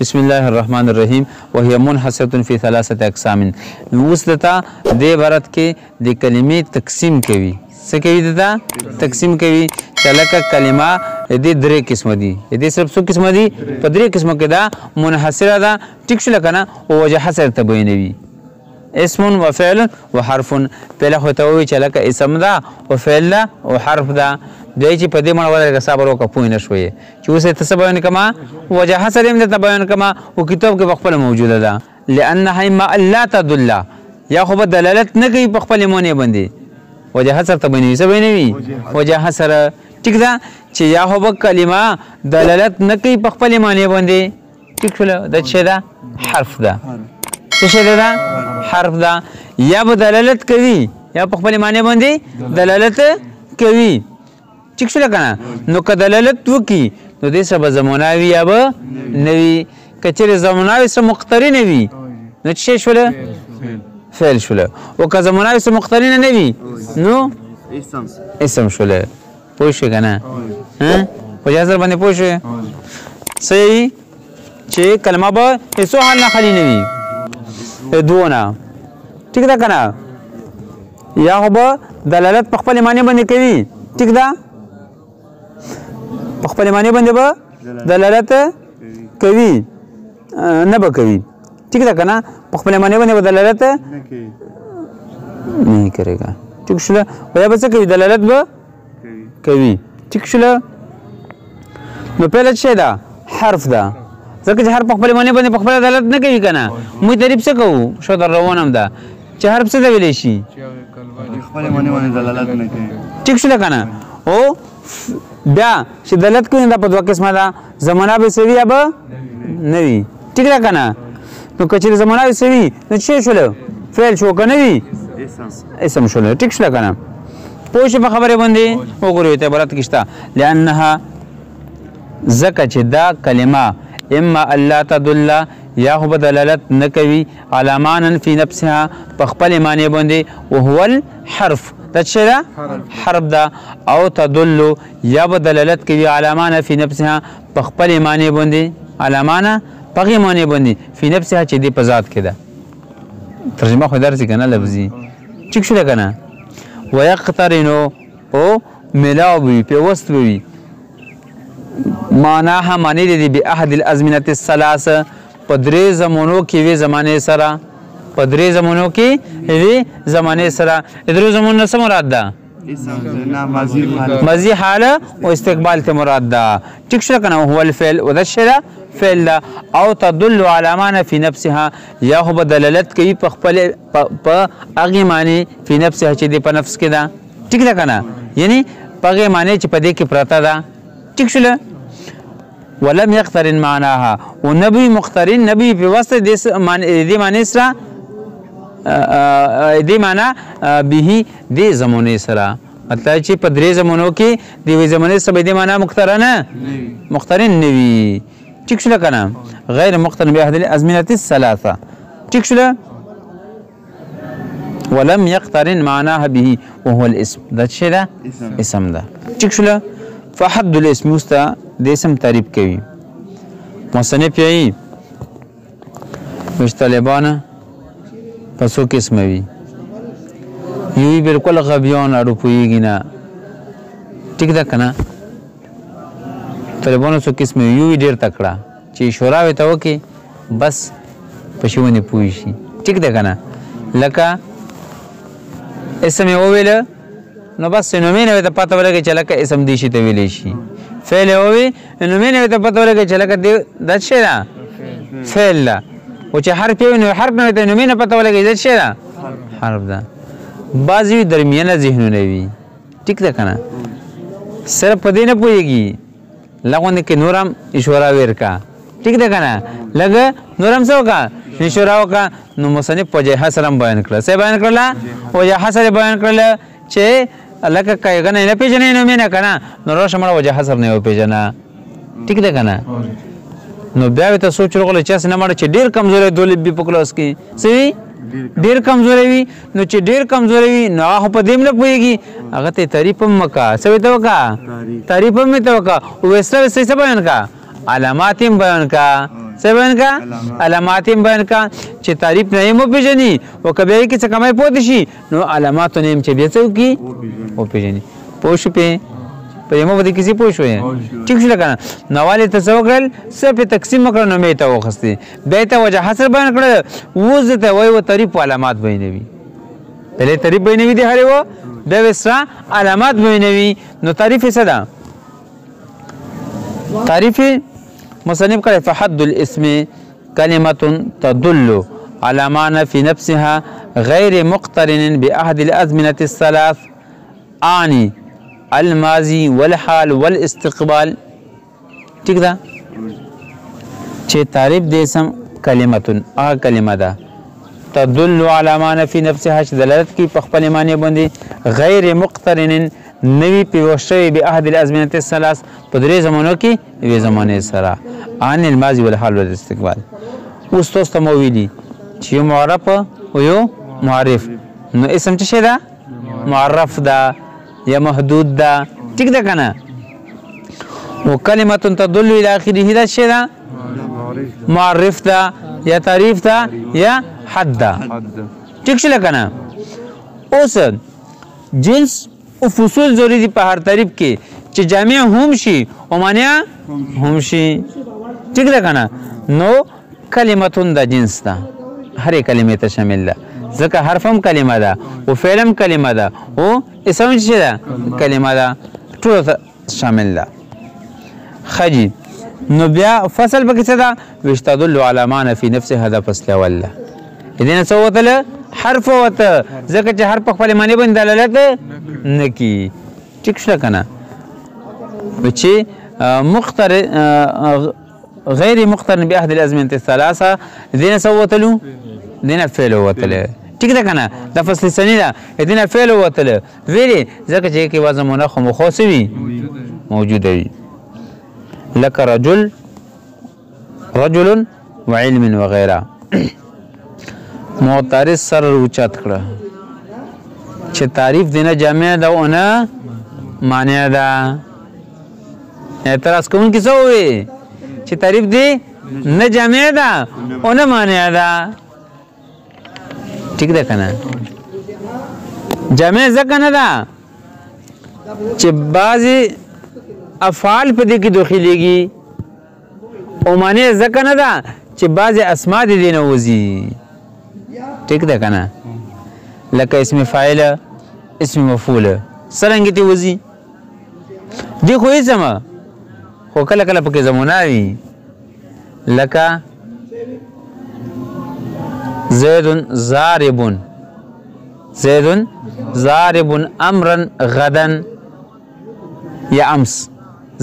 بسم الله الرحمن الرحیم وهي منحصره فی ثلاثه اقسام. اوس دته د عبارت کې د کلمې تقسیم کوي. څه کوي دته؟ تقسیم کوي. چې لکه کلمه د درې قسمه دي. د صرف څو قسمه دي؟ په درې قسمه کې دا منحصره ده. ټیک شو لکه نه او وجه حصر ته بیانوي. اسم و فعل و حرف. پهله خو ته وایي چې لکه اسم ده او فعل ده او حرف ده. دوی چې په دې مړه ولرګه صبر وکړه پوه نه شوې چې اوس ته څه بیان کما وجه حصر هم ته بیان کما او کتاب کې په خپل موجوده ده. لانها ما لا تدل یا خو به دلالت نه کوي په خپل معنی باندې. وجه حصر ته بیانوي. څه بیانوي؟ وجه حصر. ټیک ده چې یا خو به کلمه دلالت نه کوي په خپل معنی باندې. ټیک شو دا څه ده؟ حرف ده. څه شی ده؟ حرف ده. یا به دلالت کوي یا په خپل معنی باندې دلالت کوي. ټیک شو کنه. نو که دلالت وکي نو دې سبا زماناوي یا به نوي. کچره زماناوي سره مقترن وي نو څه شول؟ فعل شول. او که زماناوي سره مقترن نه وي نو اسم شول. پوه شو کنه؟ ها په جزر باندې پوه شو. صحیح چې کلمه به هیڅ حال نه خالی نه وي دوونه. ټیک ده کنه. یا خو به دلالت په خپل معنی باندې کوي. ټیک ده په خپل معنی باندې به دلالت کوي نه به کوي. ټیک ده کنه. په خپل معنی باندې به دلالت نه کوي. ټیک شو. یا به څه کوي؟ دلالت به کوي. ټیک شو. نو پهله څه ده؟ حرف ده. ځکه چې حرف په خپل معنی باندې په خپل دلالت نه کوي کنه. موږ تعریف څه کوو؟ شو در روانم ده چې حرف څه ویلی شي؟ خپل معنی باندې دلالت نه کوي. ټیک شو کنه. او بیا چې دلالت کوي دا په دوه قسمه ده. زمانه به سوي یا به نوي. ټیک ده کنه. نو که چېرې زمانه به سوي نو څه شول؟ فعل شو که نوي؟ اسم شول. ټیک شو کنه. پوه شو په خبرې باندې؟ وګورئ ته عبارت کې شته. لانها ځکه چې دا کلمه اما الله تدل یا خو به دلالت نه کوي علی معنی فی نفسها په خپل معنی باندې وهو الحرف. دا څه ده؟ حرف ده. او تدل یا به دلالت کوي علی معنی فی نفسها په خپل معنی باندې علی معنی په هغې معنی باندې فی نفسها چې دې په ذات کې ده. ترجمه خو درسي که نه لفظي. ټیک شو ده که نه. ویقترنو او ملاو به وي پیوست به وي معناها معنی دی بی احد الازمنة الثلاثه په درې زمانو کې وی زمانه سره. په درې زمانو کې وی زمانه سره. درې زمانو څه مراد ده؟ ماضی حال او استقبال ته مراد ده. ټیک شو کنه. هو الفعل او دا شی ده فعل ده. او تدل علی معنی فی نفسها یا خو به دلالت کوي په خپل په هغې معنی فی نفسها چې دی په نفس کې ده. ټیک ده کنه. یعنی په هغې معنی چې په دې کې پرته ده. ټیک شو. ولم يقترن معناها و نبي مقترن نبي په واسطه دې معنی سره دې معنا به دې زمانه سره. مطلب چې په درې زمانو کې د یوې زمانې سره دې معنا مقترن نه وي. ټیک شو کنه. غیر مقترن باحد الازمنه الثلاثه. ټیک شو. ولم يقترن معناها به وهو الاسم. دا څه ده؟ اسم ده. ټیک شو. فحد الاسم مستا د اسم تعریف کوي. مصنف یې مشتلبانه پسو قسم وي. یوی بالکل غبیان اړو پوهېږي نه. ټیک ده که نه. طالبانو څو قسم وي. یوی ډېر تکړه چې اشاره ورته وکړي بس په شي باندې پوه شي. ټیک ده که نه. لکه اسم یې وویله نو بس نومې نه ورته پته ولګي چې لکه اسم دې شي ته ویلی شي. فعل یې ووي نومې نه ورته پته ولګي چې لکه دا څه ده؟ فعل ده. او چې حرف یې وي نو حرف نه ورته نومې نه پته ولګي دا څه ده؟ حرف ده. بعضې وي درمیانه ذهنونه وي. ټیک ده که نه. صرف په دې نه پوهېږي لږ غوندې کې نور هم اشاره ورکړه. ټیک ده که نه. لږ نور هم څه وکړه اشاره وکړه. نو مصنف وجه حصر هم بیان کړه. څه بیان کړله؟ وجه حصر بیان کړله چې لکه که نه پېژنې نومې نه که نه نو راشه مړه وجه حصر نه وپېژنه. ټیک ده که نه. نو بیا ورته سوچ راغلی چې هسې نه مړه چې ډېر کمزوری دولت وي په کلاس کې. څه وي؟ ډېر کمزوری وي. نو چې ډېر کمزوری وي نو هغه خو په دې هم نه پوهېږي. هغه ته یې تعریف هم وکړه. څه ورته وکړه؟ تعریف هم ورته وکړه. ویسته څه بیان کړه؟ علامات هم بیان کړه. څه بیان کا علامات یې بیان کا چې تعریف نه یې وپېژني او که بیا یې کې څه کمی پوه شي نو علاماتو نه یې چې بیا څه وکړي وپېژني پوه شو پې په یمو باندې کسی پوه شوې ټیک شو که نه نو والې ته څه وکړل څه پې تقسیم وکړه نو مې ته واخیستې بیا یې ته وجه حصر بیان کړه اوس درته وایي و تعریف په علامات بیانوي پهلې تعریف بیانوي دې هرې و بیا به سره علامات بیانوي نو تعریف یې څه ده تعریف مصنف کړی فحد الاسم کلمة تدل على معنى في نفسها غير مقترن بأحد الأزمنة الثلاث أعني الماضي والحال والاستقبال ٹھیک ده چې تعریف د اسم کلمة هغه کلمه ده تدل على معنى في نفسها چې دلالت کوي په خپل معنی باندې غیر مقترن نوی پیوشوی به احد الازمنه الثلاث په درې زمانو کې یوې زمانې سره عن الماضي والحال والاستقبال اوس تاسو ته مو ویلي چې یو معرف او یو معرف نو اسم څه شی ده معرف ده یا محدود ده ټیک ده که نه وکلمة تدل الى اخره دا څه ده معرف ده یا تعریف ده یا حد ده ټیک شو که نه اوس جنس او فصول ضروری دي په هر تعریف کې چې جامع هم شي او مانع هم شي ټیک ده که نه نو کلمتون د جنس ده هرې کلمې ته شامل ده ځکه حرف هم کلمه ده او فعل هم کلمه ده او اسم هم څه ده کلمه ده ټولو ته شامل ده ښه جي نو بیا فصل پکې څه ده ویشتدل على معنى في نفسها دا فصل اول ده دې نه څه وتله حرف وته ځکه چې حرف په خپل معنی باندې دلالت نه کوي ټیک شو که نه چې غیر مقترن بأحد الأزمنة الثلاثة دې نه څه وتلو دې نه فعل وتله ټیک ده که نه دا فصل ثاني ده دې نه فعل وتله ویلې ځکه چې کې وزن منخ مخاص وي موجوده وي لکه رجل وعلم وغیره معترض سر اوچت کړه چې تعریف دینه جامع ده او نه مانع ده اعتراض کوونکی څه ووایي چې تعریف دی نه جامع ده او نه مانع ده ټیک ده که نه جامع ځکه نه ده چې بعضې افعال په دې کې داخلېږي او مانع ځکه نه ده چې بعضې اسما د دې نه وځي ټیک ده که نه لکه اسم فاعل اسم مفعول څرنګه دې وځي دې خو هېڅ خو کله کله پکې زمونه وي لکه زید ضارب امرا غدا یا امس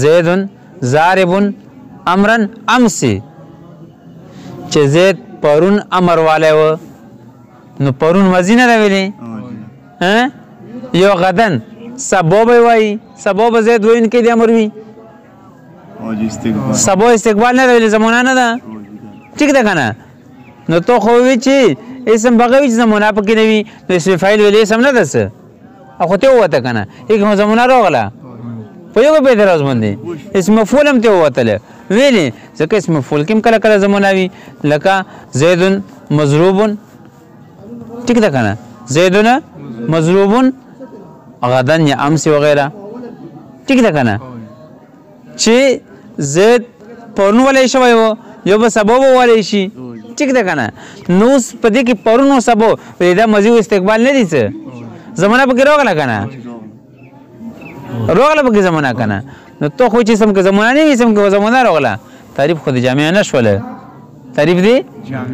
زید ضارب امرا امس چې زید پرون امر والی و نو پرون ماضي نه ده ویلې یو غدن سبا به وایي سبا به زید ویونکی د امر وي سبا استقبال نه ده ویلې زمانه نه ده ټیک ده که نه نو تو خو وی چې اسم بغه وي چې زمانه پکې نه وي نو اسم فاعل ویلې اسم نه ده څه خو ته ووته که نه هېڅ زمانه راغله په یو په اعتراض باندې اسم مفعول هم ته ووتله ویلې ځکه اسم مفعول کې هم کله کله زمانه وي لکه زید مضروب ٹھیک ده که نه زیدون مضروب غدن یا امس وغیره ٹھیک ده که نه چې زید پرون ولی شوی و یو به سبا به ولی شي ٹھیک ده که نه نو په دې کې پرون او سبا دا ماضي او استقبال نه دي څه زمانه پکې راغله که نه راغله پکې زمانه که نه نو تو خو چې اسم کې زمانه نه وي اسم کې زمانه راغله تعریف خو د جامع نه شوله تعریف دی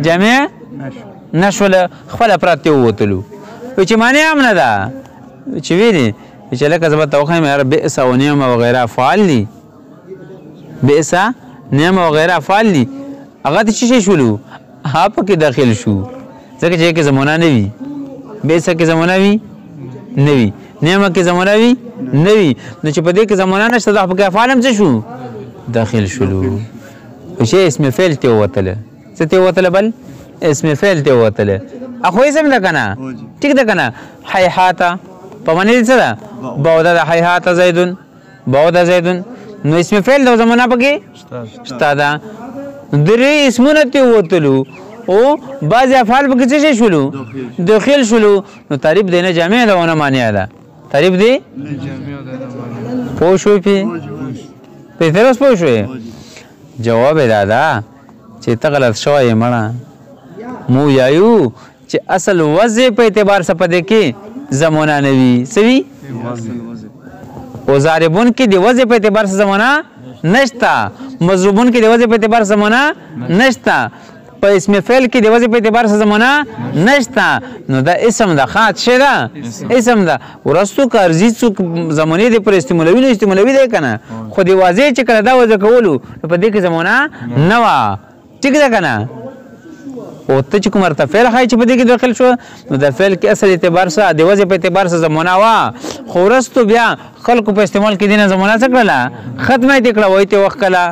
جامع نشوله خپل پراته ووتلو چې معنی هم نه ده چې ویلي چې لکه زه به ته وښیم یاره بئس او نعم وغیره افعال دي بئس نعم وغیره افعال دي هغه ته څه شی شولو ها پکې داخل شو ځکه چې کې زمانه نه وي بئس کې زمانه وي نه وي نعم کې زمانه وي نه وي نو چې په دې کې زمانه نشته دا پکې افعال هم څه شو داخل شولو چې اسم فعل ته ووتله څه ته ووتله بل اسم فعل ته ووتله اخو اسم ده که نه ټیک ده که نه حیحاته په معنی دې څه ده بعده ده حیحاته زیدون بعده زیدون نو اسم فعل ده زمانه پکې شته ده درې اسمونه ته ووتلو او بعض افعال پکې څه شي شولو داخل شولو نو تعریف دی نه جامع ده ونه مانع ده تعریف دی پوه شوې په تر اوسه پوه شوې جواب یې دا چې ته غلط شوی مړه مو یایو چې اصل وضع په اعتبار څه پدې کې زمانه نه وي څه وي او ضاربون کې د وضع په اعتبار څه زمانه نشته مضروبون کې د وضع په اعتبار زمانه نشته په اسم فعل کې د وضع په اعتبار څه زمانه نشته نو دا اسم ده خاص شه ده اسم ده ورستو کارزي څوک زمانه د پر استعمالوي نه استعمالوي ده کنه خو د واضح چې کله دا وضع کولو په دې کې زمانه نه وا ټیک ده کنه او ته چې کوم ارته فعل خای چې په دې کې داخل شو نو د فعل کې اصل اعتبار سره د وضع په اعتبار سره زمانه وا خو ورستو بیا خلکو په استعمال کې دینه زمانه څه کړله ختمه دې کړه وای ته وخت کړه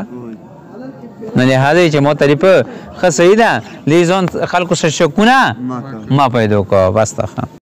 نه لهدا چې مو طریقه خصیده لیزون خلکو شکونه ما پیدا کو بس ته